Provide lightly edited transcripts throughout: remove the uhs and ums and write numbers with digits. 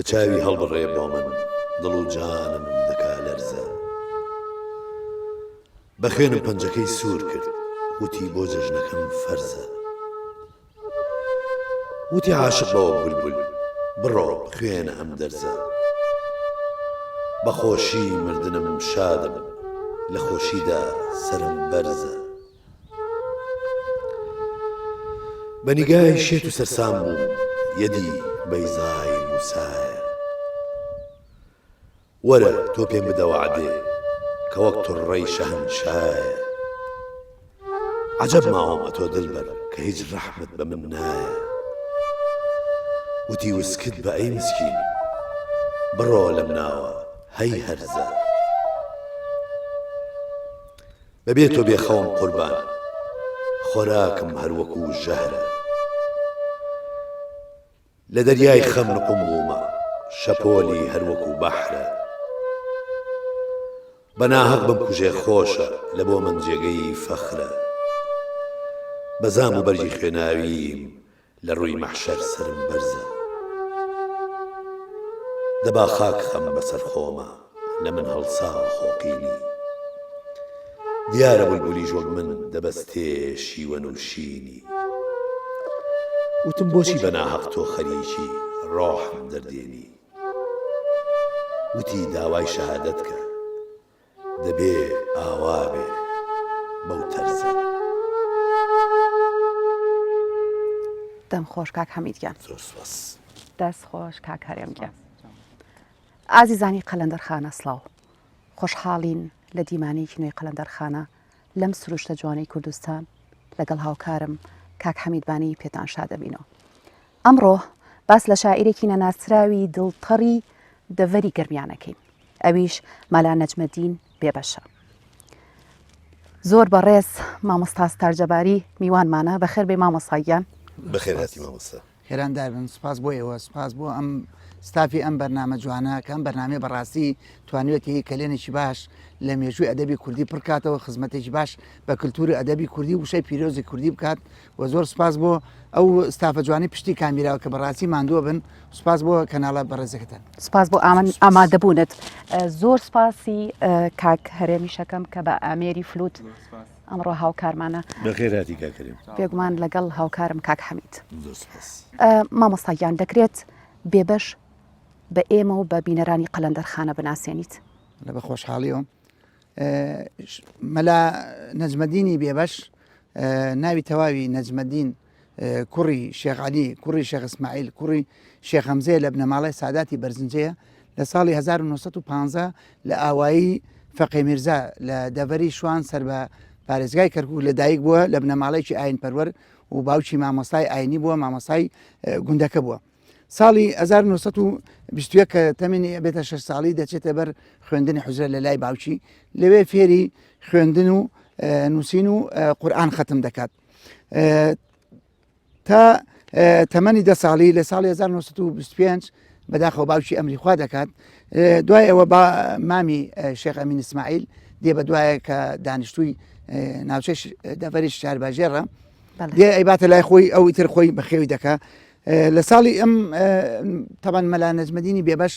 کە چاوی هەڵبڕێ بۆ من دڵ و جانم دەکا لەرزە. بە خوێنم پەنجەکەی سوور کرد، وتی بۆ جەژنەکەم فەرزە. وتی عاشق بەوە بولبول بڕۆ خوێنە ئەم دەرزە. بە خۆشی مردنم شادم لە خۆشیدا سرم بەرزە. بە نیگای شێت و سەرسام بووم یەدی بەیزای موسایە. وەرە تۆ پێم بدە وەعدێ کە وەک توڕەی شەهەنشایە. عەجەب ماوەمە تۆ دڵبەر کە هیچ ڕەحمت بە من نایە. وتی وسکت بە ئەی مسکین بڕۆ لەم ناوە هەی هەرزە. بەبێ تۆ بێخەوم قوربان خۆراکم هەر وەکو ژەهرە. لە دەریای خەم نقم بوومە شەپۆلی هەر وەکو بەحرە. بەناهەق بمکوژێ خۆشە لە بۆ من جێگەی فەخرە. بەزام و بەرگی خوێناویم لە ڕووی مەحشەر سرم بەرزە. دەبا خاک خەم بەسەر خۆمە لە من هەڵسا خۆقینی. دیارە بولبولی ژۆک من دەبەستێ شیوەن و شینی. وتم بۆچی بەناهەق تۆ خەریکی ڕۆحم دەردێنی. وتی داوای شەهادەت کە دەبێ ئاوا بێ بەو تەرزە. دەم خۆش کاک حەمیدگیان. زۆر سوپاس. دەست خۆش کاک هەرێمگیان. ئازیزانی قەلەندەرخانە سڵاو، خۆشحاڵین لە دیمانەیەکی نوێی قەلەندەرخانە لەم سروشتە جوانەی کوردستان لەگەڵ هاوکارم کاک حەمیدبانی پێتان شادەبینەوە. ئەمڕۆ باس لە شاعیرێکی نەناسراوی دڵتەڕی دەڤەری گەرمیانەکەین، ئەویش مەلا نەجمەدین بێبەشە. زۆر بەڕێز مامۆستا ستارجەباری میوانمانە. بەخێر بێ مامۆستاگیان. بەخێر هاتی مامۆستا. خێران بن. سپاس بۆ ئێوە، سپاس بۆ ئەم ستافی ئەم بەرنامە جوانە کە ئەم بەرنامەی بەڕاستی توانوێتی کەلێنێکی باش لە مێژووی ئەدەبی کوردی پڕکاتەوە، خزمەتێکی باش بە کللتوری ئەدەبی کوردی وشەی پیرۆزی کوردی بکات. و زۆر سپاس بۆ ئەو ستافە جوانی پشتی کامیراوە کە بەڕاستی ماندووە بن. سپاس بۆ کەناڵە بەڕێزەکەتان. سپاس بۆ ئامادەبوونت. زۆر سپاسی کاک هەرێمی شەکەم کە بە ئامێری فلوت ئەمڕۆ هاوکارمانە. بەخێر هاتی کاکەریم. بێگومان لەگەڵ هاوکارم کاک حەمید. زۆر سپاس. مامۆستاگیان دەکرێت بێبەش بە ئێمە و بە بینەرانی قەلەندەرخانە بناسیێنیت. لە بە خۆشحاڵیەوە مەلا نەجمەدینی بێبەش ناوی تەواوی نەجمەدین کوڕی شێخ عەلی کوڕی شێخ ئیسماعیل کوڕی شێخ حەمزەیە لە بنەماڵەی ساداتی بەرزنجەیە لە ساڵی 1950 لە ئاوایی فەقێ میرزا لە دەڤەری شوان سەر بە پارێزگای کەرکووک لە دایک بووە لە بنەماڵەیەکی ئاین پەروەر و باوکی مامۆستای ئاینی بووە، مامۆستای گوندەکە بووە. ساڵی 1920 کە تەمێنی بێتە 6 ساڵی دەچێتە بەر خوێندنی حوزرە لە لای باوکی، لەوێ فێری خوێندن و نووسین و قورئان ختم دەکات تا تەمەنی 10 ساڵی. لە ساڵی 1925 بەداخەوە باوکی ئەمریخوا دەکات. دوای ئەوە با مامی شێخ ئەمین ئیسماعیل دێ بە دوایە کە دانیشتووی ناوچەی دەڤەری شارباژێڕە دێ ئەیباتە لای خۆی ئەو ئیتر خۆی بەخێوی دەکات. لە ساڵی ئەم تەبەن مەلا نەجمەدینی بێبەش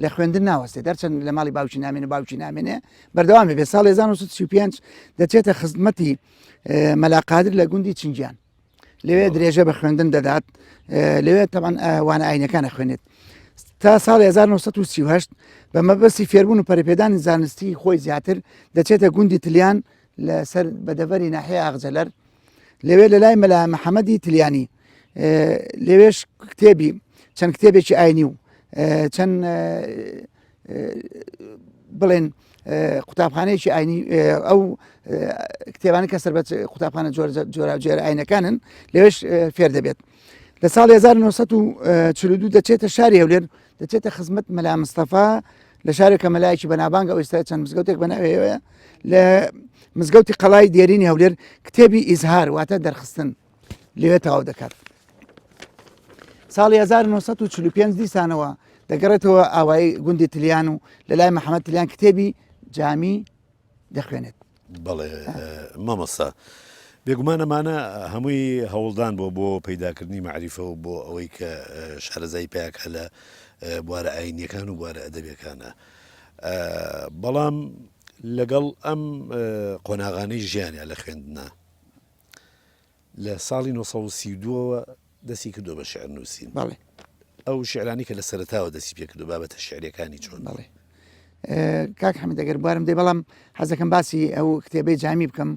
لە خوێندن ناوەستێ، دەرچەند لە ماڵی باوکی نامێنێ باوکی نامێنێ بەردەوامی بێ. ساڵی 1935 دەچێتە خزمەتی مەلا قادر لە گوندی چنگیان، لەوێ درێژە بە خوێندن دەدات، لەوێ تەبەن وانە ئاینەکانە خوێنێت تا ساڵی 1938 بە مەبەستی فێربوون و پەرەپێدانی زانستی خۆی زیاتر دەچێتە گوندی تلیان لەسەر بەدەڤەری ناحیە ئاغجەلەر، لەوێ لە لای مەلا محەممەدی تلیانی لەوێش کتێبی چەند کتێبێکی ئاینی و چەند بڵێن قوتابخانەیەکی ئاینی ئەو کتێبانی کە سەربەت قوتابخانە جۆرە ئاینەکانن لەوێش فێر دەبێت. لە ساڵی 1942 دەچێتە شاری هەولێر، دەچێتە خزمەت مەلا مستەفا لە شارێکە مەلایەکی بەنابانگە ئەو ئێستا چەند مزگەوتێک بەناوەیە لە مزگەوتی قەڵای دێرینی هەولێر کتێبی ئیزهار واتە دەرخستن لەوێ تەواو دەکات. ساڵی 1945 دیسانەوە دەگەڕێتەوە ئاوایی گوندی تلیان و لە لای محەممەد تلیان کتێبی جامی دەخوێنێت. بەڵێ مامۆستا بێگومان ئەمانە هەمووی هەوڵدان بۆ پەیداکردنی معریفە و بۆ ئەوەی کە شارەزای پێکە لە بوارە ئاینیەکان و بوارە ئەدەبیەکانە بەڵام لەگەڵ ئەم قۆناغانەی ژیانە لە خوێندنە لە ساڵی 1932ەوە دەستی کردو بە شعر نووسین ئەو شعرانی کە لە سەرتاوە دەستی پێکردو بابەتە شعرەکانی چۆن بەڵێ کاک حەمید ئەگەر بوارم دێ بەڵام حەزەکەم باسی ئەو کتێبەی جامی بکەم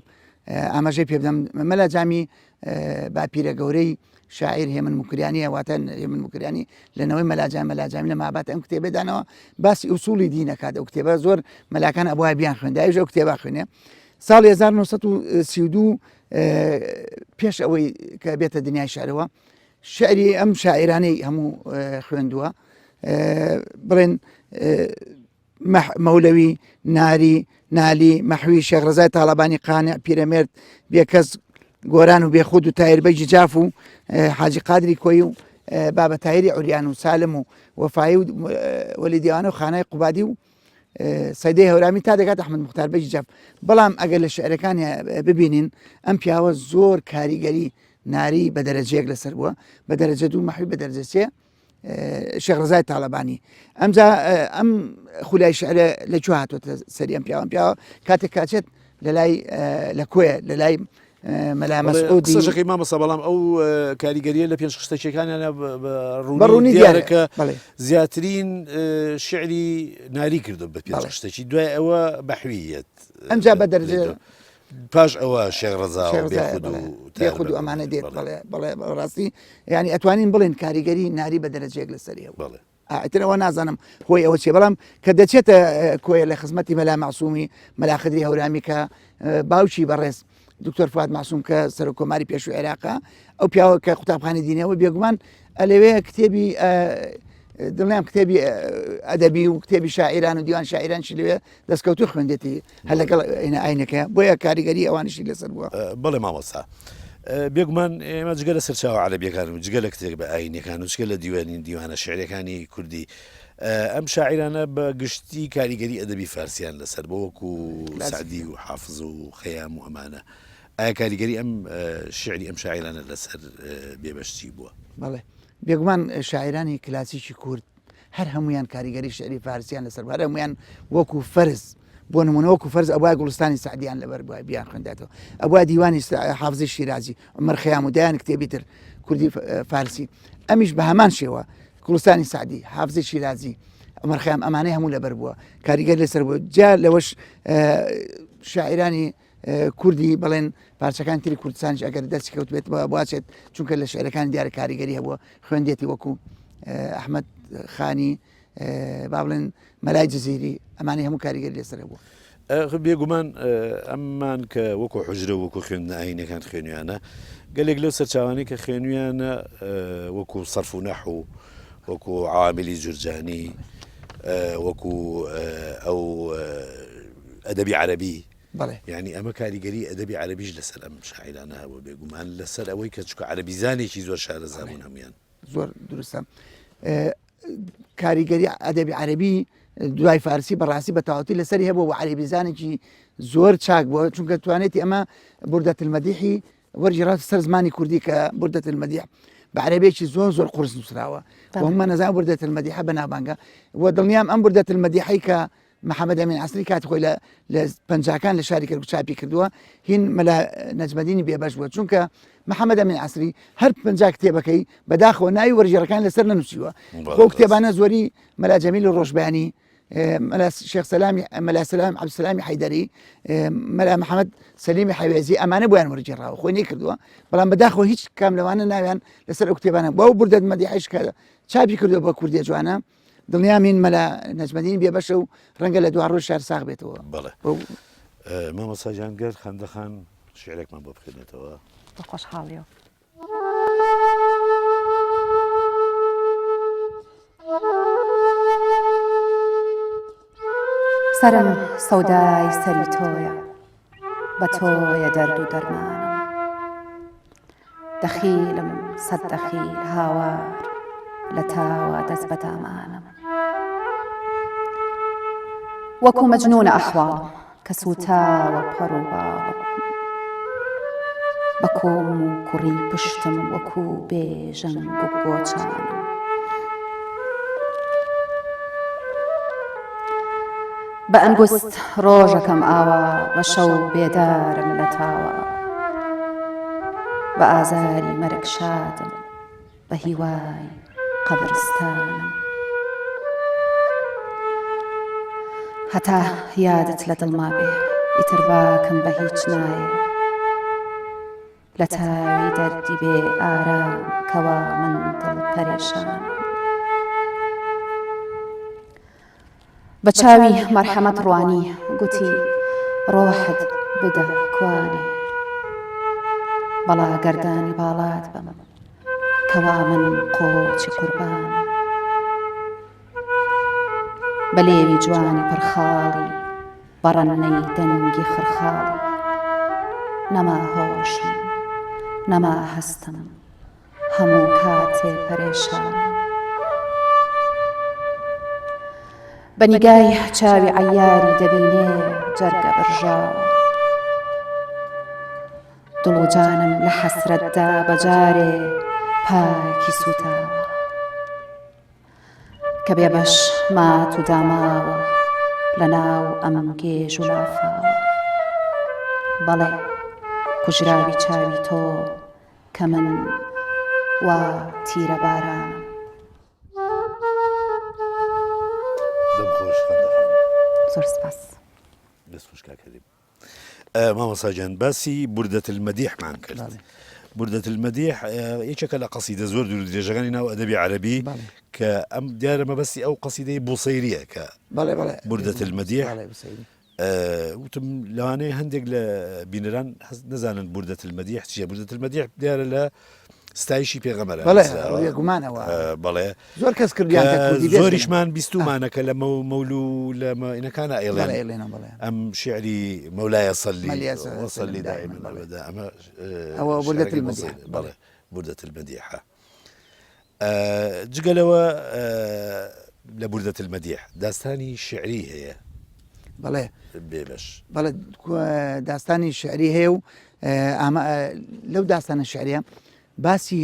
ئاماژەی پێ بدەم مەلا جامی باپیرە گەورەی شاعیر هێمن مکریانی واتە هێمن مکریانی لەنەوەی مەلاجامی لە مابات ئەم کتێبێدانەوە باسی ئوسولی دینەکات ئەو کتێبە زۆر مەلاکان ئەبووە بیان خوێندایش ئەو کتێبە خوێنێ ساڵی 1932 پێش ئەوەی کە بێتە دنیای شارەوە شعری ئەم شاعرانەی هەموو خوێندووە بڵێن مەولەوی نالی مەحوی شێخ ڕەزای تاڵەبانی قانع پیرەمێرد بێکەس گۆران و بێخود و تایربەیجی جاف و حاجی قادری کۆی و بابە تایری عوریان و سالم و وەفایی و وەلی دیوانە و خانای قوبادی و سەیدەی هەورامی تا دەکات ئەحمەد موختار بەیجی جاف بەڵام ئەگەر لە شعرەکانی ببینین ئەم پیاوە زۆر کاریگەری ناری بە دەرەجەیەک لەسەر بووە بە دەرەجە دوو مەحوی بە دەرەجە سێ شێخ ڕەزای تاڵەبانی ئەمجا ئەم خولای شعرە لەکوێ هاتوۆتە سەری ئەم پیاوە کاتێک کاچێت لەلای لە کۆیە لەلای مەلا مەسعودی قسەشەکەی مامەسا بەڵام ئەو کاریگەریە لە پێنج شتێکەکانیان ڕوونی دیارەکە زیاترین شعری ناری کردو بە پێنج شتێکی دوای ئەوە بەحویەت ئەمجا بە دەرەجە پاش ئەوە شێخ ڕەزا بێخود و ئەمانە دێت بەڵێ ڕاستی ینی ئەتوانین بڵێن کاریگەری ناری بە دەرەجەیەک لەسەریەوە ئەترەوە نازانم خۆی ئەوە چێ بەڵام کە دەچێتە کۆیە لە خزمەتی مەلا مەعسوومی مەلا خدری هەورامی کە باوکی بەڕێز دکتۆر فواد مەعسووم کە سەرۆکۆماری پێشووی عێراقا ئەو پیاوە کە قوتابخانەی دینیەوە بێگومان ئەلەوێ کتێبی دڵنیام کتێبی ئەدەبی و کتێبی شاعیران و دیوان شاعیرانشی لەوێ دەستکەوتو خوێندێتی هەر لەگەڵ ئاینەکە بۆیە کاریگەری ئەوانشی لەسەر بووە بەڵێ مامۆستا بێگومان ئێمە جگە لە سەرچاوە عەرەبیەکان و جگە لە کتێب بە ئاینەکان و جگە لە دیوانە شعرەکانی کوردی ئەم شاعیرانە بە گشتی کاریگەری ئەدەبی فارسیان لەسەر بۆ وەکو سعدی و حافظ و خەیام و ئەمانە ئایا کاریگەری ئەم شعری ئەم شاعیرانە لەسەر بێبەشتی بووە بەڵێ بێگومان شاعیرانی کلاسیکی کورد هەر هەمویان کاریگەری شعری فارسیان لەسەر هەر هەمویان وەکو فەرز بۆ نمونە وەکو فەرز ئەوای گوڵستانی سعدیان لەبەر بووە بیان خوێندێتەوە ئەوای دیوانی حافزی شیرازی عومەر خەیام و دایان کتێبی تر کوردی فارسی ئەمیش بە هەمان شێوە گوڵستانی سعدی حافزی شیرازی عومەر خەیام ئەمانەی هەموو لەبەر بووە کاریگەر لەسەر بووە جا لەوەش شاعیرانی کوردی بڵێن پارچەکان تری کوردستانیش ئەگەر دەستی کەوت بێت بواچێت چونکە لە شعرەکان دیارە کاریگەری هەبووە خوێندێتی وەکو ئەحمەد خانی با بڵێن مەلای جزیری ئەمانی هەموو کاریگەری لەسەر بووە بێگومان ئەممان کە وەکو حوجرە وەکو خوێندنە ئاینەکان خوێنویانە گەلێک لەو سەرچاوانی کە خوێنویانە وەکو سەرف و نەحو وەکو عاملی جورجانی وەکو ئەو ئەدەبی عەرەبی یعنی ئەمە کاریگەری ئەدەبی عەرەبیش لەسەر ئەم شاعیرانە هەبووە بێگومان لەسەر ئەوەی کە چکە عەرەبیزانێکی زۆر شارەزابوون هەمویان زۆر دروستە کاریگەری ئەدەبی عەرەبی دوای فارسی بەڕاستی بە تەواوەتی لەسەری هەبووە و عەرەبیزانێکی زۆر چاک بووە چونکە توانێتی ئەمە بوردەت المەدیحی وەرجێڕاتە سەر زمانی کوردی کە بوردەت المەدیح بە عەرەبێکی زۆر قورس نووسراوە وهمە نەزان بوردەت المەدیحە بەناوبانگە و دڵنیام ئەم بوردەت المەدیحەی کە محەممەد ئەمین عەسری کات خۆی لە پەنجاکان لە شاری کرد چاپی کردووە هین مەلا نەجمەدینی بێبەش بووە چونکە محەممەد ئەمین عەسری هەر پەنجا کتێبەکەی بەداخەوە ناوی وەرجێڕەکان لەسەر نەنووسیوە خۆ کتێبانە زۆری مەلا جەمیل ڕۆژبیانی مەلا شێخ سەلامی مەلا سەلام عەبدولسەلامی حەیدەری مەلا محەممەد سەلیمی حەوێزی ئەمانە بۆیان وەرجێڕاوە خۆی نەکردووە بەڵام بەداخەوە هیچ کام لەوانە ناویان لەسەر ئەو کتێبانە بۆ بوردەت مەدیحیش کە چاپی کردووە بە کوردی جوانە دڵنیامین مەلا نەجمەدینی بێبەشە و ڕەنگە لە دو ڕۆژ شار ساغ بێتەوە بەڵێ مامۆستا جانگەر خەندەخان شعرێکمان بۆ بخوێنێتەوە بە خۆشحاڵیەوە سەرم سەودای سەری تۆیە بە تۆیە دەرد و دەرمانم دەخیلم سەد دەخیل هاوار لە تاوە دەست بەدامانم وەکو مەجنونە ئەحواڵم کە سوتاوە پەڕ و باڵم بە کۆم و کوڕی پشتم وەکو بێژەنگ و گۆچانم بە ئەنگوست ڕۆژەکەم ئاوا بە شەو بێدارم لە تاوە بە ئازاری مەرگ شادم بە هیوای قەبرستانم هەتا یادت لە دڵما بێ ئیتر باکەم بە هیچ نایە لە تاوی دەردی بێ ئارام کەوا من دڵ پەرێشانم بە چاوی مەرحەمەت ڕوانی گوتی ڕۆحت بدە کوانێ بەڵا گەردانی باڵات بەم کەوا من قۆچی قوربانم بە لێوی جوانی پڕخاڵی بەڕەنەی دەنگی خڕخاڵی نەما هۆشم نەما هەستم هەموو کاتێ پەرێشانم بە نیگای چاوی عەیاری دەبینێ جەرگە بڕژاوە دڵ و جانم لە حەسرەتدا بەجارێ پاکی سوتاوە کە بێبەش مات و داماوە لە ناو ئەم گێژ و لافاوە بەڵێ کوژراوی چاوی تۆ کە من وا تیرە بارانم زۆر سپاس دەست خۆش کاکەریم مامۆستاجان باسی بوردەت المەدیحمان کرد بوردەت المەدیح یەکێکە لە قەسیدە زۆر دوور درێژەکانی ناو ئەدەبی عەرەبی کە ئەم دیارە مەبەستی ئەو قەسیدەی بووسەیریە کە بوردەت المەدیح وتم لەوانەیە هەندێک لە بینەران نەزانن بوردەت المەدیح چییە بوردەت المەدیح دیارە لە ستایشی پێغەمبەرە بەڵێ زۆر کەس کردیان زۆریشمان بیستومانەکە لە مەولو لە ئینەکانە ئێڵێن ئەم شعری مەولایە سەلی وەسەلی دائیماً ئەبەدا ئەوە بوردەت المەدیح بەڵێ بوردەت المەدیحە جگەلەوە لە بوردەت المەدیح داستانی شعری هەیە بەڵێ بێبەش بەڵێ داستانی شعری هەیە و لەو داستانە شعریە باسی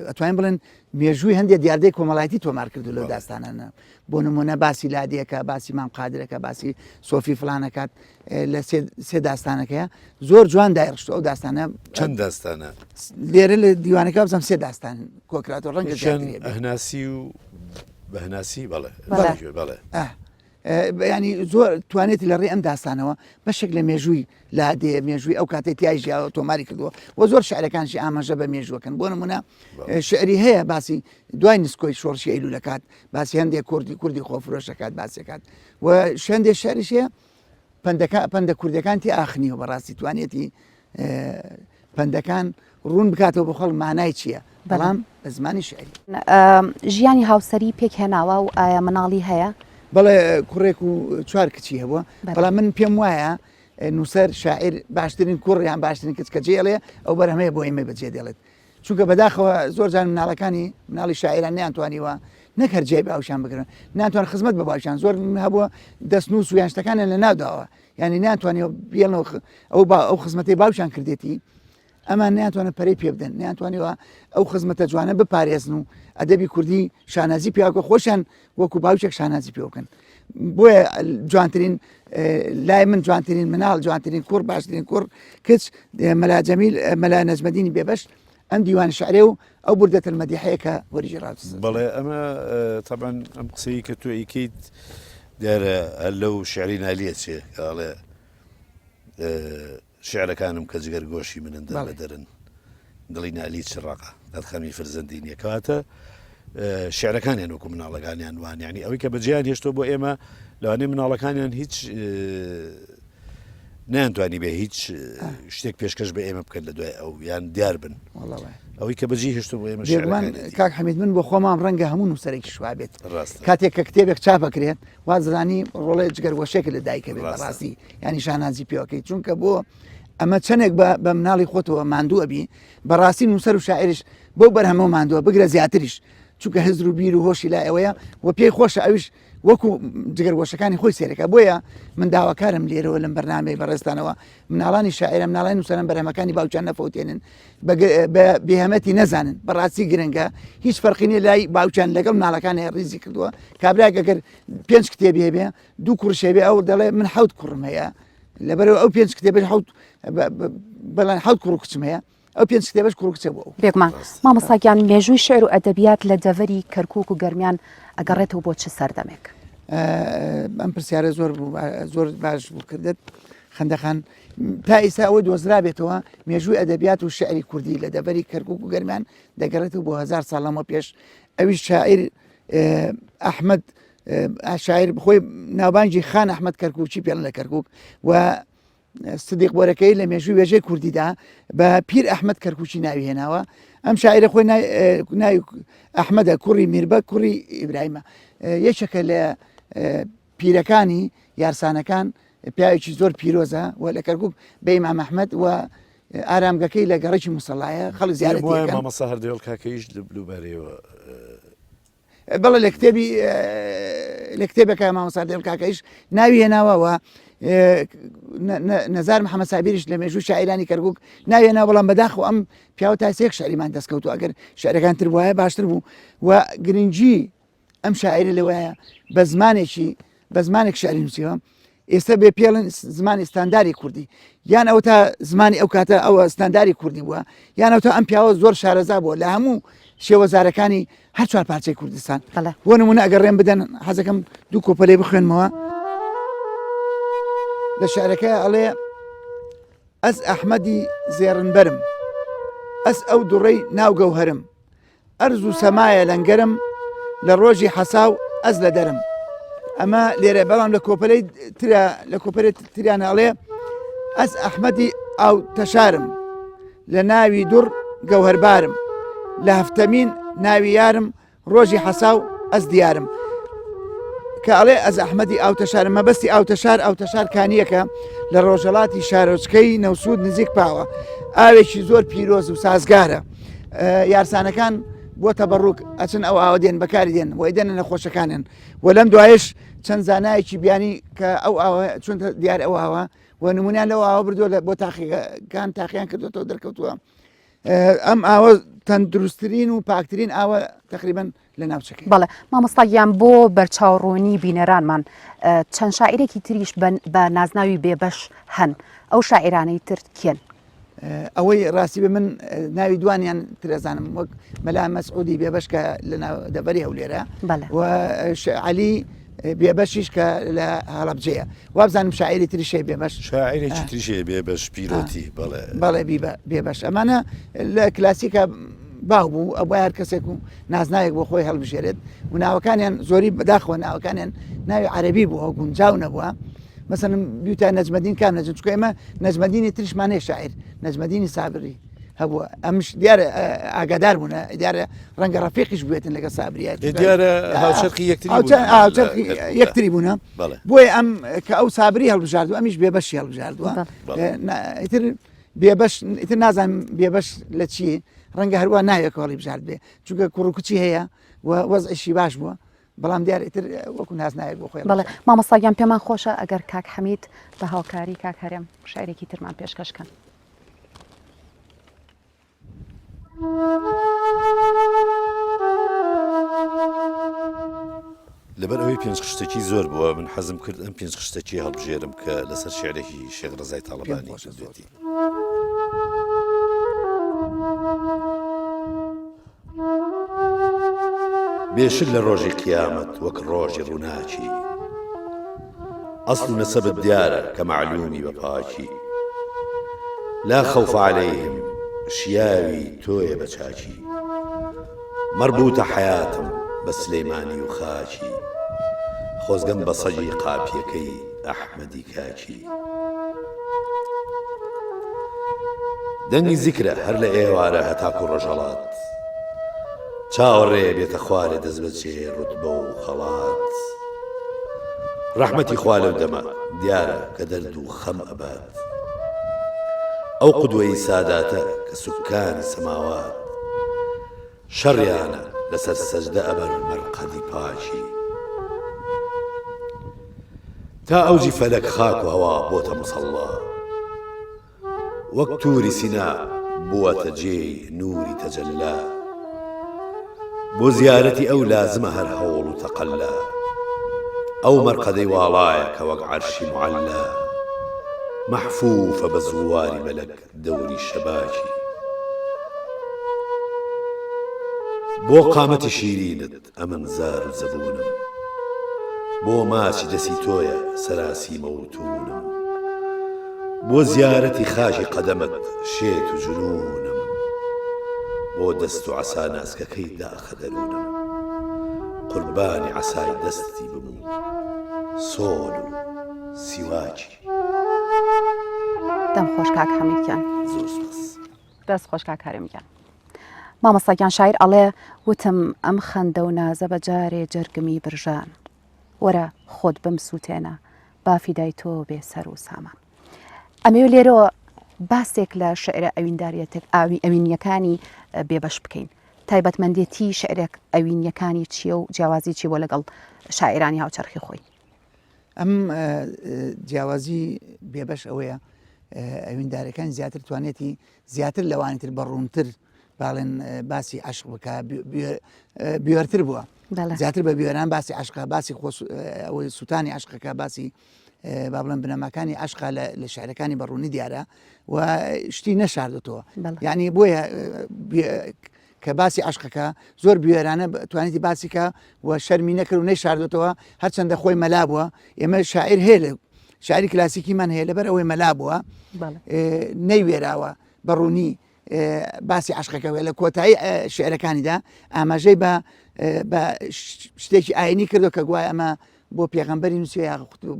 ئەتوانین بڵێن مێژووی هەندێک دیاردەی کۆمەڵایەتی تۆمار کردو لەو داستانانە بۆ نمونە باسی لادیەکە باسی مام قادرەکە باسی سۆفی فلانەکات لە سێ داستانەکەیە زۆر جوان دایڕشت ئەو داستانە چەند داستانە لێرە لە دیوانەکە بزەم سێ داستان کۆکراتەوە ڕەنگە ئەهناسی و بەهناسی بەڵێ بەڵێ ینی زۆر توانێتی لە ڕێ ئەم داستانەوە بەشێک لە مێژووی لادێ مێژووی ئەو کاتێک تیاژیاوە تۆماری کردووە و زۆر شعرەکانشی ئاماژە بە مێژووەکەن بۆ نمونە شعری هەیە باسی دوای نسکۆی شۆڕشی ئەیلوول دەکات باسی هەندێک کوردی خۆفرۆشەکات باسەکات و شەندێک شعریش هەیە پەندە کوردەکانتی ئاخنیەوە بەڕاستی توانێتی پەندەکان ڕوون بکاتەوە بە خەڵک مانای چییە بەڵام بە زمانی شعری ژیانی هاوسەری پێک هێناوە و ئایا مناڵی هەیە بەڵێ کوڕێک و چوار کچی هەبووە بەڵام من پێم وایە نووسەر شاعیر باشترین کوڕیان باشترین کچ کە جێڵێ ئەو بەرهەمەیە بۆ ئێمە بەجێ دێڵێت چونکە بەداخەوە زۆر جان مناڵەکانی مناڵی شاعران نیانتوانیوە نەکرد جێ باوشان بگرن ناتوان خزمەت بە باوشان زۆر هەبووە دەستنووس و یانشتەکانیان لە ناوداوە ینی ناتوانێت بێڵەوە ئەو خزمەتی باوشان کردێتی ئەمان نیانتوانە پەرەی پێ بدەن نیانتوانیوە ئەو خزمەتە جوانە بپارێزن و ئەدەبی کوردی شانازی پیاکە خۆشیان وەکو باوچێک شانازی پێ بکەن بۆیە جوانترین لای من جوانترین مناڵ جوانترین کوڕ باشترین کوڕ کچ مەلا جەمیل مەلا نەجمەدینی بێبەش ئەم دیوان شعرێ و ئەو بوردەت المەدیحەیە کە وەریژێڕات بەڵێ ئەمە طبعاً ئەم قسەی کە تۆ ئیکەیت دیارە هەر لەو شعری نالیە چێ ئاڵێ شعرەکانم کە جگەر گۆشی منندا لە دەرن دڵی نالی چڕاقە دەتخەمی فرزەندینیە کەواتە شعرەکانیان وەکو مناڵەکانیان وان یعنی ئەوەی کە بەجیان هێشتۆ بۆ ئێمە لەوانەیە مناڵەکانیان هیچ نەیانتوانی بێ هیچ شتێک پێشکەش بە ئێمە بکەن لە دوای ئەو یان دیار بن ئەوەی کە بەجی هێشتۆ بۆ ئێمە کاک حەمید من بۆ خۆمان ڕەنگە هەموو نووسەرێکی شوا بێت کاتێک کە کتێبێک چاپەکرێت وازرانی ڕۆڵی جگەرگۆشێکە لە دایکە بێت ڕاستی ینی شانازی پێوەکەی چونکە بۆ ئەمە چەندێک بە مناڵی خۆتەوە ماندووە بی بەڕاستی نووسەر و شاعریش بۆ بەرهەمە ماندووە بگرە زیاتریش چونکە هزر و بیر و هۆشی لا ئەوەیە و پێی خۆشە ئەویش وەکو جگەرگۆشەکانی خۆی سێرەکە بۆیە من داواکارم لێرەوە لەم بەرنامەی بەڕێستانەوە مناڵانی شاعرە مناڵی نووسەران بەرهەمەکانی باوچان نەفەوتێنن بە بێهەمەتی نەزانن بەڕاستی گرنگە هیچ فەرقینی لای باوچان لەگەڵ مناڵەکانی ڕیزی کردووە کابراگەگەر 5 کتێبی هەبێ 2 کوڕشێبێ ئەو دەڵێ من 7 کوڕم هەیە لەبەرەوە ئەو 5 کتێبش بەڵان 7 کوڕ کچم هەیە ئەو 5 کتێبش کوڕ کچە بوو بێگومان مامۆستاگیان مێژووی شعر و ئەدەبیات لە دەڤەری کەرکووک و گەرمیان ئەگەڕێتەوە بۆ چ سەردەمێک ئەم پرسیارە زۆر باش بوو کردت خەندەخان تا ئێستا ئەوەی دۆزرا بێتەوە مێژووی ئەدەبیات و شعری کوردی لە دەڤەری کەرکووک و گەرمیان دەگەڕێتەوە بۆ 1000 ساڵ لەمە پێش ئەویش شاعیر ئەحمەد شاعیر بخۆی ناوبانجی خان ئەحمەد کەرکووکی پێڵن لە کەرکووک و سدیق بۆرەکەی لە مێژووی وێژەی کوردیدا بە پیر ئەحمەد کەرکووکی ناوی هێناوە ئەم شاعرە خۆی ناوی ئەحمەدە کوڕی میربە کوڕی ئیبراهیمە یەکێکە لە پیرەکانی یارسانەکان پیاوێکی زۆر پیرۆزە و لە کەرکووک بە ئیمام ئەحمەد و ئارامگەکەی لە گەڕێکی موسەڵایە خەڵک زیارەتی مامەسا هەردەوێڵ کاکەیش لەبارەوە بەڵێ لە کتێبەکە مامەسا هەردەوێڵ کاکەیش ناوی هێناوەوە نەزار محەممەد سابیریش لە مێژوو شاعرانی کەرکووک ناوێناوە بەڵام بەداخەوە ئەم پیاوە تاسێک شعریمان دەستکەوتو ئەگەر شعرەکان تر وایە باشتر بوو و گرنگجی ئەم شاعری لەوەیە بە زمانێک شعری نووسیوە ئێستا بێ پێڵن زمانی ستانداری کوردی یان ئەو تا زمانی ئەو کاتە ئەوە ستانداری کوردی بووە یان ئەو تا ئەم پیاوە زۆر شارەزا بووە لە هەموو شێوەزارەکانی هەر 4 پارچەی کوردستان بۆ نمونە ئەگەر ڕێم بدەن حەزەکەم 2 کۆپەلەی بخوێنمەوە لە شعرەکە ئەڵێ ئەس ئەحمەدی زێڕنبەرم ئەس ئەو دوڕەی ناوگەوهرم ئەرز و سەمایە لەنگەرم لە ڕۆژی حەساو ئەس لە دەرم ئەمە لێرە بەڵام لە کۆپەلەی لە کۆپەرێت تریانە ئەڵێ ئەس ئەحمەدی ئاو تەشارم لە ناوی دوڕ گەوهربارم لە هەفتەمین ناوی یارم ڕۆژی حەساو ئەس دیارم کە ئەڵێ ئەس ئەحمەدی ئاوتەشارم مەبەستی ئاوتەشار کانیەکە لە ڕۆژەڵاتی شارۆچکەی نەوسود نزیک پاوە ئاوێکی زۆر پیرۆز و سازگارە یارسانەکان بۆ تەبەڕووک ئەچن ئەو ئاوە دێن بەکاری دێن وی دێنە نەخۆشەکانن و لەم دوایش چەند زانایەکی بیانی کە ئەو ئاوە چونتە دیار ئەو ئاوە و نمونیان لەو ئاوە بردووە بۆ تاقیەکان تاقییان کردوەوە دەرکەوتووە ئەم ئاوە تەندروستترین و پاکترین ئاوە تقریبان لە ناوچەکەی بەڵێ مامۆستاگیان بۆ بەرچاوڕوونی بینەرانمان چەند شاعیرێکی تریش بە نازناوی بێبەش هەن ئەو شاعرانەی تر کێن ئەوەی ڕاستی بە من ناوی دوانیان ترەزانم وەک مەلا مەسعودی بێبەش کە لە دەبەری هەولێرە و عەلی بێبەشیش کە لە هەڵەبجەیە وابزانم شاعری تریشەی بێبەش شاعرێکی تریشێ بێبەش پیرۆتی بەڵێ بێبەش ئەمانە لە کلاسیکە باو بوو ئەوە هەر کەسێک و نازناوێک بۆ خۆی هەڵبژێرێت و ناوەکانیان زۆری بەداخەوە ناوەکانیان ناوی عەرەبی بووە گونجاو نەبووە مثلا بیوتە نەجمەدین کام نەجم چکە ئێمە نەجمەدینی تریشمانەیە شاعر نەجمەدینی سابری هەبووە ئەمش دیارە ئاگادار بوونە دیارە ڕەنگە ڕەفیقیش بوێتن لەگە سابریات دیارە هاوچەرخی یەکتری بوونە بۆیە ئەم کە ئەو سابری هەڵبژاردووە ئەمیش بێبەشی هەڵبژاردووە ئیتر بێبەش ئیتر نازانم بێبەش لە چی ڕەنگە هەروە ناوێکەوەڵی بژارد بێ چونکە کوڕکوچی هەیە و وەزعشی باش بووە بەڵام دیار ئیتر وەکو نازنایەک بۆ خۆی بەڵێ مامۆستاگیان پێمان خۆشە ئەگەر کاک حەمید بە هاوکاری کاک هەرێم شاعرێکی ترمان پێشکەشکەن لەبەر ئەوەی 5 خشتێکی زۆر بووە من حەزم کرد ئەم 5 خشتێکی هەڵبژێرم کە لەسەر شعرێکی شێخ ڕەزای تاڵەبانی کردوێتی بێشک لە ڕۆژی قیامەت وەک ڕۆژی ڕووناچی ئەسڵ نەسەبت دیارە کە معلومی بە پاچی لا خەوف عەلەیهم شیاوی تۆیە بە چاچی مەربوتە حەیاتم بە سلەیمانی و خاچی خۆزگەم بە سەجی قاپیەکەی ئەحمەدی کاچی دەنگی زیکرە هەر لە ئێوارە هەتاکو ڕۆژەڵات چاوەڕێ بێتە خوارێ دەست بەجێ ڕوتبە و خەڵات ڕەحمەتی خوا لەو دەمە دیارە کە دەرد و خەم ئەبات ئەو قودوەی ساداتە کە سوکانی سەماوات شەڕیانە لەسەر سەجدە ئەبەر مەرقەدی پاشی تا ئەوجی فەلەک خاک و هەوا بۆتە مسەڵڵا وەک تووری سینا بووەتە جێی نووری تەجەلا بۆ زیارەتی ئەو لازمە هەر هەوڵ و تەقەلا ئەو مەرقەدەی واڵایە کە وەک عەرشی معەلا مەحفوفە بە زوواری مەلەک دەوری شەباکی بۆ قامەتی شیرینت ئەمن زار و زەبوونم بۆ ماچی دەسی تۆیە سەراسی مەوتونم بۆ زیارەتی خاشی قەدەمت شێت و جنونم بۆ دەست و عەسا ناسکەکەی داخە دەرونم قوربانی عەسای دەستی بموو سۆل و سیواکی دەم خۆش کاک حەمیدگیان زۆر سپاس دەست خۆش کاک هەرێمگیان مامۆستاگیان شاعیر ئەڵێ وتم ئەم خەندە و نازە بە جارێ جەرگمی برژان وەرە خۆت بم سووتێنە بافیدای تۆ بێ سەر و سامان ئەمێ لێرەوە باسێک لە شعرە ئەوینیەکانی بێبەش بکەین تایبەتمەندێتی شعرێک ئەوینیەکانی چییە و جیاوازی چی بۆ لەگەڵ شاعرانی هاوچەرخی خۆی ئەم جیاوازی بێبەش ئەوەیە ئەویندارەکان زیاتر توانێتی زیاتر لەوانتر بەڕوونتر باڵێن باسی عشق بکە بێوەرتر بووە زیاتر بە بیێران باسی عشقا باسی ئەوەی سووتانی عشقەکە باسی با بڵێن بنەماکانی عشقا لە شعرەکانی بەڕوونی دیارە و شتی نەشاردێتەوە یعنی بۆیە کە باسی عشقەکە زۆر بێرانە توانێتی باسیکە و شەرمی نەکرد و نەیشاردێتەوە هەرچەندە خۆی مەلا بووە ئێمە شاعر هەیە شاعری کلاسیکیمان هەیە لەبەر ئەوەی مەلا بووە نەیوێراوە بەڕوونی باسی عشقەکەوێ لە کۆتایی شعرەکانیدا ئاماژەی بە شتێکی ئاینی کردو کە گوای ئەمە بۆ پێغەمبەری نووسێ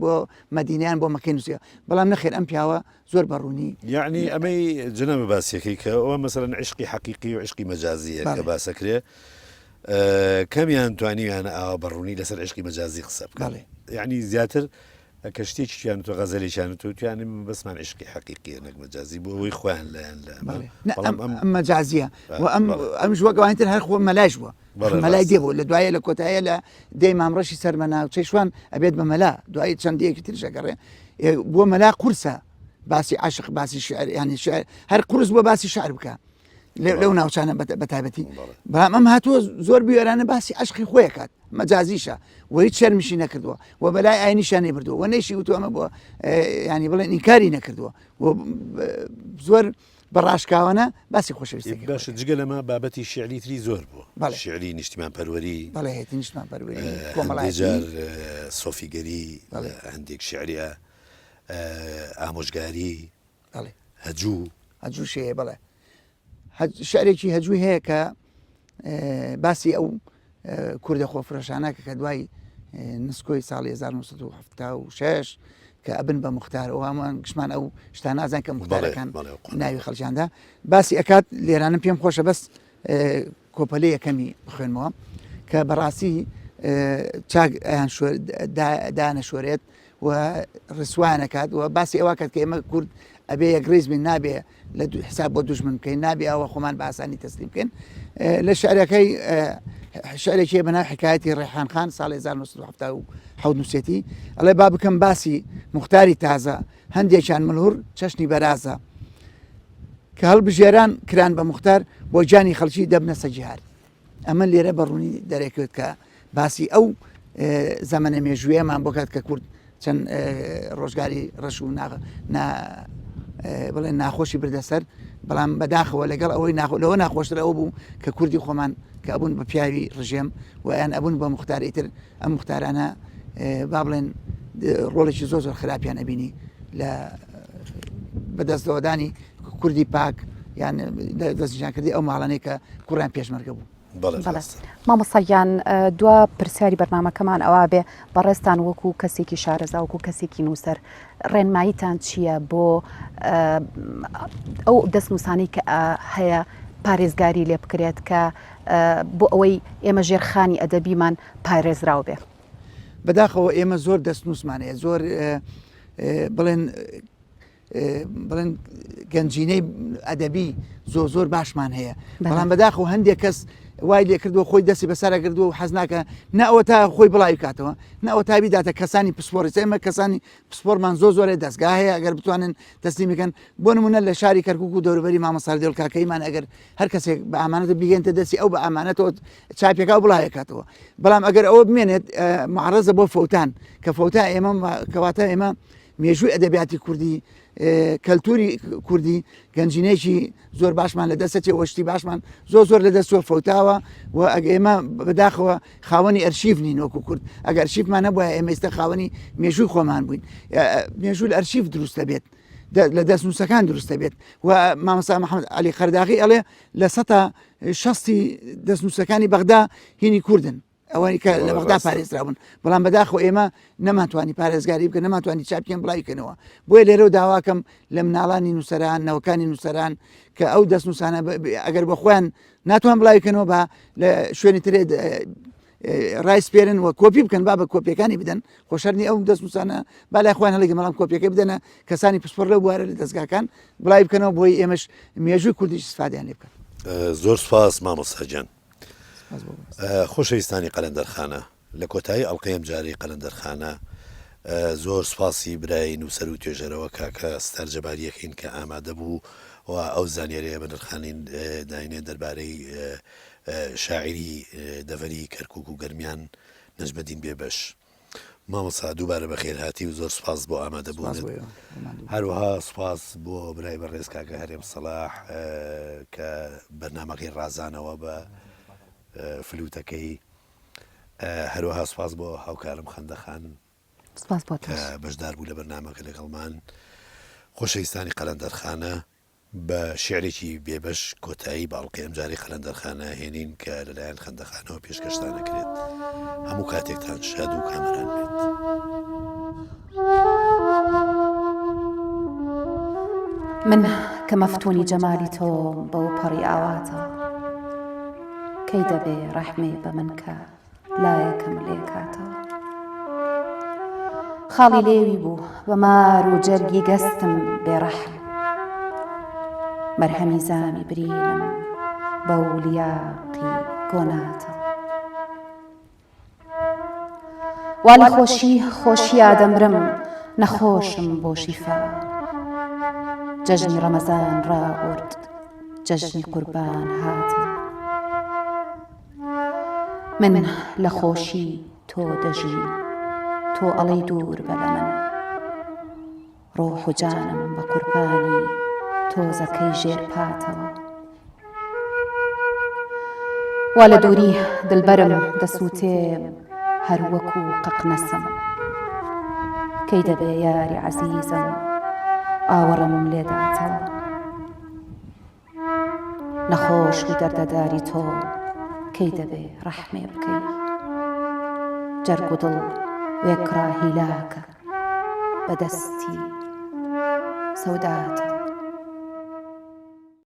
بۆ مەدینیان بۆ مەکەی نووسێ بەڵام نەخێر ئەم پیاوە زۆر بەڕوونی یعنی ئەمەی جنەبە باسیەکەی کە ئەوە مەسەرەن عشقی حەقیقی و عشقی مەجازیە کە باسەکرێ کەمیان توانیویانە ئاوا بەڕوونی لەسەر عشقی مەجازی قسە بکەڵێ یعنی زیاتر کە شتێکیان تۆ غەزەلێکیان تۆ توانیم بەسمان عشقی حەقیقی نەک مەجازی بۆ ئەوەی خۆیان لایەن ئەم مەجازیە و ئەم ژوەگەوانتر هەر خۆ مەلاش بووە مەلای دێبوو لە دوایە لە کۆتایە لە دەی مامڕەشی سەرمەنا و چێشوان ئەبێت بە مەلا دوایی چەندەیەکی ترشەگەڕێ بۆ مەلا قورسە باسی عاشق باسی شعر ینی شعر هەر قورس بۆ باسی شعر بکە لەو ناوچانە بەتایبەتی بەڵام ئەم هاتووە زۆر بیێرانە باسی عشقی خۆی کات مەجازیشە و هیچ شەرمیشی نەکردووە و بەلای ئاینیشان نەبردووە و نەیشی وتو ئەمە بۆ ینی بڵێن ئینکاری نەکردووە زۆر بەڕاشکاوانە باسی خۆشەویستی باشە جگە لەمە بابەتی شعری تری زۆر بوو شعری نیشتیمان پەروەری بەڵێ نیشتمان پەروەری کۆمەڵایجار سۆفیگەری هەندێک شعریە ئامۆژگاری هەجوو شەیە بڵێ شعرێکی هەجووی هەیە کە باسی ئەو کوردە خۆفرۆشانەکە کە دوای نسکۆی ساڵی 1976 کە ئەبن بە مختارەوە هەمووان گشتمان ئەو شتان نازان کە مختارەکان ناوی خەڵکیاندا باسی ئەکات لێرانم پێم خۆشە بەس کۆپەلەی یەکەمی بخوێنمەوە کە بەڕاستی چاک دانەشۆرێت و ڕسوانەکات و باسی ئەوە کات کە ئێمە کورد ئەبێ یەکڕێز بین نابێ لە حساب بۆ دوژمن بکەین نابێ ئەوە خۆمان بە ئاسانی تەسلیم بکەین لە شعرەکەی شعرێکی بەناو حکایەتی ڕێحان خان ساڵی 1970 نووسێتی ئەڵێ با بکەم باسی مختاری تازە هەندێکیان ملهور چەشنی بەرازە کە هەڵبژێران کران بە مختار بۆ جانی خەڵکی دەبنە سەجیهار ئەمە لێرە بەڕوونی دەرێکوێت کە باسی ئەو زەمەنە مێژوویەمان بۆ کات کە کورد چەند ڕۆژگاری ڕەش و بڵێن ناخۆشی بردەسەر بەڵام بەداخەوە لەگەڵ ئەوەی لەوە ناخۆشتر ئەوە بوو کە کوردی خۆمان کە ئەبوون بە پیاوی ڕژێم و یان ئەبوون بە مختارێتر ئەم مختارانە با بڵێن ڕۆڵێکی زۆر زۆر خراپیان ئەبینی لە بەدەستەوەدانی کوردی پاک یان دەستنیشانکردی ئەو ماڵانەی کە کوڕیان پێشمەرگە بوو. مامۆستایان دوا پرسیاری بەرنامەکەمان ئەوە بێ بەڕێستان وەکو کەسێکی شارەزا وەکو کەسێکی نووسەر ڕێنماییتان چییە بۆ ئەو دەستنووسانی کە هەیە پارێزگاری لێ بکرێت کە بۆ ئەوەی ئێمە ژێرخانی ئەدەبیمان پارێزراو بێ بەداخەوە ئێمە زۆر دەستنووسمانەیە زۆر بڵێن بڵێن گەنجینەی ئەدەبی زۆر باشمان هەیە بەڵام بەداخەوە هەندێک کەس وای لێ کردووە خۆی دەستی بەسەرە کردووە و حەز ناکە نەوە تا خۆی بڵاوی کاتەوە نەوە تابی داتە کەسانی پسپۆری ئێمە کەسانی پسپۆرمان زۆرە دەستگا هەیە ئەگەر بتوانن تەسلیم بکەن بۆ نمونە لە شاری کەرکووک و دەوروبەری مامەستا ڕەدیۆڵ کاکەیمان ئەگەر هەر کەسێک بە ئامانەتە بیگەنتە دەستی ئەو بە ئامانەتەوە چاپێکا و بڵاوی کاتەوە بەڵام ئەگەر ئەوە بمێنێت معرەزە بۆ فەوتان کە فەوتا ئێمە کەواتە ئێمە مێژووی ئەدەبیاتی کوردی کەلتوری کوردی گەنجینەیەکی زۆر باشمان لە دەستێ وەشتی باشمان زۆر لە دەستوە فەوتاوە و ئێمە بەداخەوە خاوەنی ئەرشیف نین وەکو کورد ئەگەر ئەرشیفمان نەبووە ئێمە ئێستا خاوەنی مێژووی خۆمان بووین مێژوو لە ئەرشیف دروستە بێت لە دەستنووسەکان دروستە بێت و مامۆستا محەممەد علی خەرداغی ئەڵێ لە 160 دەستنووسەکانی بەغدا هینی کوردن ئەوەی کە لە بەغدا پارێزرابوون بەڵام بەداخۆ ئێمە نەماتوانی پارێزگاری بکە نەماتوانی چاپیان بڵاوکەنەوە بۆیە لێرە و داواکەم لە مناڵانی نووسەران نەوەکانی نووسەران کە ئەو دەستنووسانە ئەگەر بە خۆیان ناتوان بڵاوکەنەوە بە لە شوێنی ترێ ڕایسپێرن و کۆپی بکەن با بە کۆپیەکانی بدەن خۆشەرنی ئەو دەستنووسانە با لای خۆیان هەڵێکی مەڵام کۆپیەکەی بدەنە کەسانی پسپۆر لە بوارە لە دەستگاکان بڵاوی بکەنەوە بۆی ئێمەش مێژووی کوردیش استفادەیان لێ بکەن. زۆر سپاس مامۆستا گیان. خۆشەویستانی قەلەندەرخانە لە کۆتایی ئەڵلقەیەم جارەی قەلەندەرخانە زۆر سپاسی برای نووسەر و توێژەرەوە کاکە ستار جەباریەکەین کە ئامادە بوو و ئەو زانیاریە بە نرخانین داینێ دەربارەی شاعری دەڤەری کەرکووک و گەرمیان نەجمەدین بێبەش مامۆستا دووبارە بەخێر هاتی و زۆر سپاس بۆ ئامادە بوون هەروەها سپاس بۆ برای بەڕێز کاکە هەرێم سەلاح کە بەرنامەکەی ڕازانەوە بە فلوتەکەی هەروەها سپاس بۆ هاوکارم خەندەخان بەشدار بوو لە بەرنامەکە لەگەڵمان خۆشەویستانی قەلەندەرخانە بە شعرێکی بێبەش کۆتایی باڵقی ئەمجاری قەلەندەرخانە هێنین کە لەلایەن خەندەخانەوە پێشکەشتان نەکرێت هەموو کاتێکتان شاد و کامەران بێت. من کە مەفتونی جەمالی تۆ بەو پەڕی ئاواتە کەی دەبێ ڕەحمێ بە من کە لایەکەم لێ کاتەوە خاڵی لێوی بوو بە مار و جەرگی گەستم بێڕەحم مەرهەمی زامی برینم بەو لیاقی گۆناتەوە وا لە خۆشی ئادەمرم نەخۆشم بۆ شیفا جەژنی ڕەمەزان ڕاورد جەژنی قوربان هاتە من لە خۆشی تۆ دەژی تۆ ئەڵەی دوور بە لە من ڕۆح و جانم بە قوربانی تۆزەکەی ژێر پاتەوە وا لە دووری دڵبەرم دەسووتێ هەر وەکو قەقنەسم کەی دەبێ یاری عەزیزم ئاوەڕم لێداتەوە نەخۆش و دەردەداری تۆ کەی دەبێ ڕەحمێ بکەی جەرگ و دڵ وێکرا هیلاکە بەدەستی سەوداتە